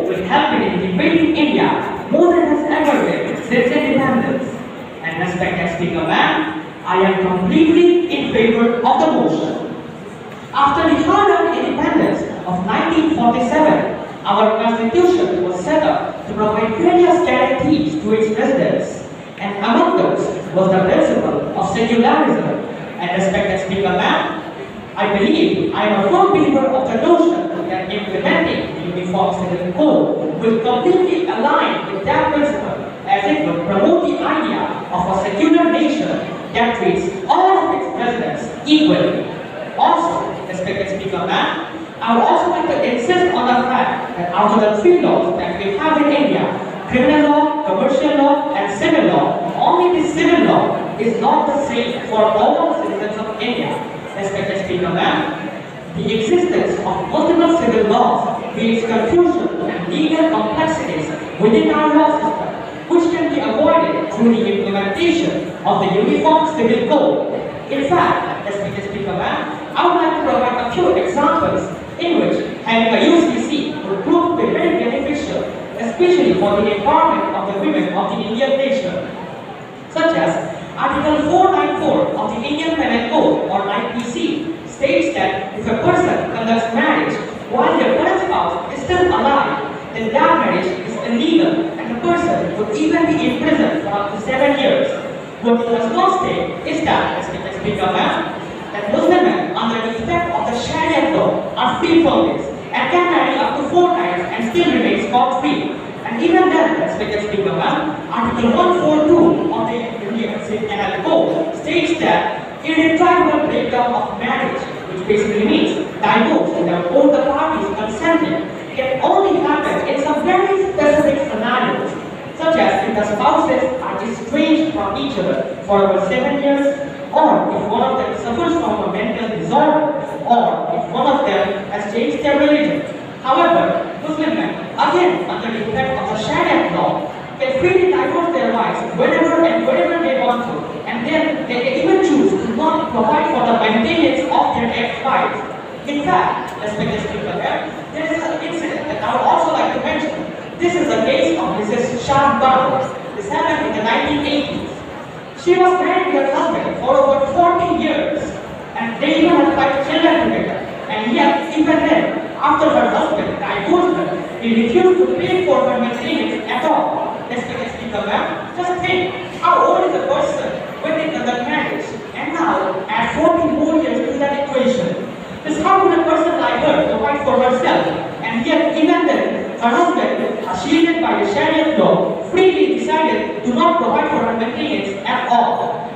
will help in defending India more than has ever been since independence. And respected Speaker Ma'am, I am completely in favor of the motion. After the hard-earned independence of 1947, our constitution was set up to provide various guarantees to its residents, and among those was the principle of secularism. And respected Speaker Ma'am, I believe I am a firm believer of the notion that implementing the Uniform Civil Code will completely align with that principle, as it will promote the idea of a secular nation that treats all of its residents equally. Also, respected Speaker Ma'am, I would also like to insist on the fact that out of the three laws that we have in India, criminal law, commercial law, and civil law, only the civil law is not the same for all the citizens of India. Respected Speaker Ma'am, the existence of multiple civil laws creates confusion and legal complexities within our law system, which can be avoided through the implementation of the Uniform Civil Code. In fact, respected Speaker Ma'am, I would like to provide a few examples in which having a UCC would prove to be very beneficial, especially for the empowerment of the women of the Indian nation, such as Article 494 of the Indian Penal Code, or IPC, states that if a person conducts marriage while their current spouse is still alive, then that marriage is illegal and the person would even be imprisoned for up to 7 years. What it does not state is that, respected Speaker Ma'am, that Muslim men under the effect of the Sharia law are free from this and can marry up to 4 times and still remain scot-free. And even then, respected Speaker Ma'am, Article 142 of the Indian Penal Code states that irretrievable breakdown of marriage, which basically means divorce without both the parties consenting, can only happen in some very specific scenarios, such as if the spouses are estranged from each other for over 7 years, or if one of them suffers from a mental disorder, or if one of them has changed their religion. However, Muslim men, again under the effect of the Sharia law, can freely divorce their wives whenever and wherever they want to, and then they can even choose to not provide for the maintenance of their ex-wives. In fact, respected Speaker, there is an incident that I would also like to mention. This is the case of Mrs. Shah Babu. This happened in the 1980s. She was married to her husband for over 40 years, and they even had 5 children together. And yet, even then, after her husband divorced her, he refused to pay for her maintenance at all. Respected Speaker Ma'am, just think, how old is a person when they conduct marriage? And now, add 40 more years to that equation. Just how could a person like her provide for herself? And yet, even then, her husband, shielded by the Sharia law, freely decided to not provide for her maintenance at all.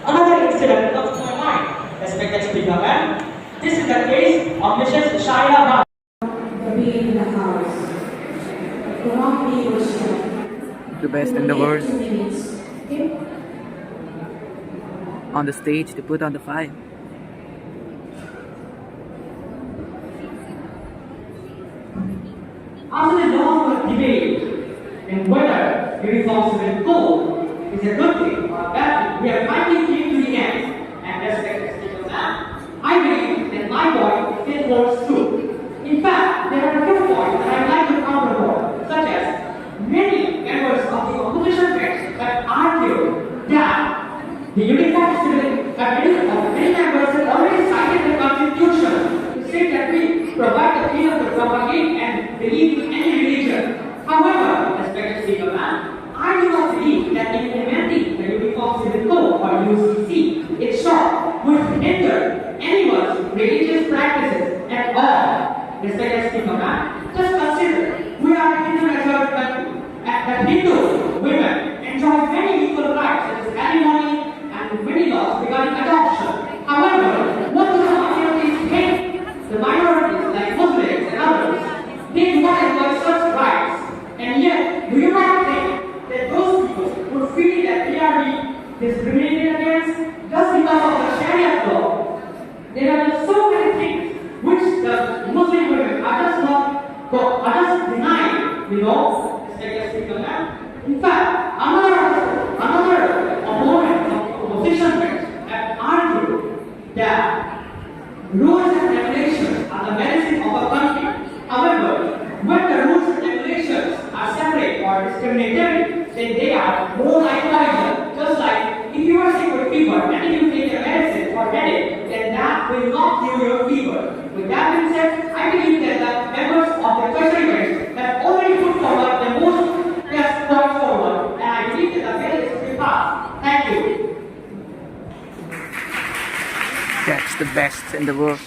Another incident comes to my mind. Respected Speaker Ma'am, this is the case of Mrs. Shaila Babu. The best in the world. On the stage to put on the fight. After the long debate in whether Uniform Civil Code is a good thing or a bad thing, we have finally came to the end. And respected Speaker Ma'am, I believe that my point still holds true. In fact, there are a few points that I would like to counter, such as many members of the opposition text have argued that the Uniform Civil many members have already cited the Constitution to say that we provide the freedom to propagate and believe in any religion. However, respected Speaker Ma'am, I do not believe that implementing the Uniform Civil Code, or UCC, in short, would hinder anyone's religious practices at all. Respected Speaker Ma'am, just consider, we are a Hindu-majority country, and that Hindu women enjoy many equal rights such as alimony and many laws regarding adoption. However, what do the minorities think? The minorities, like Muslims and others, they do not enjoy such rights. And yet, do you not think that those people would feel that they are being discriminated against just because of the Sharia law? There are so many things which the Muslim women are just denying, Respected Speaker Ma'am. In fact, another opponent of opposition have argued that rules and regulations are the medicine of a country. However, when the rules and regulations convictions are separate or discriminatory, then they are more like poison. Just like if you are sick with fever and if you take a medicine for headache, then that will not cure your fever. With that being said, I believe that the members of the tertiary ranks have already put forward the most best point forward, and I believe that the bill is to pass. Thank you. That's the best in the world.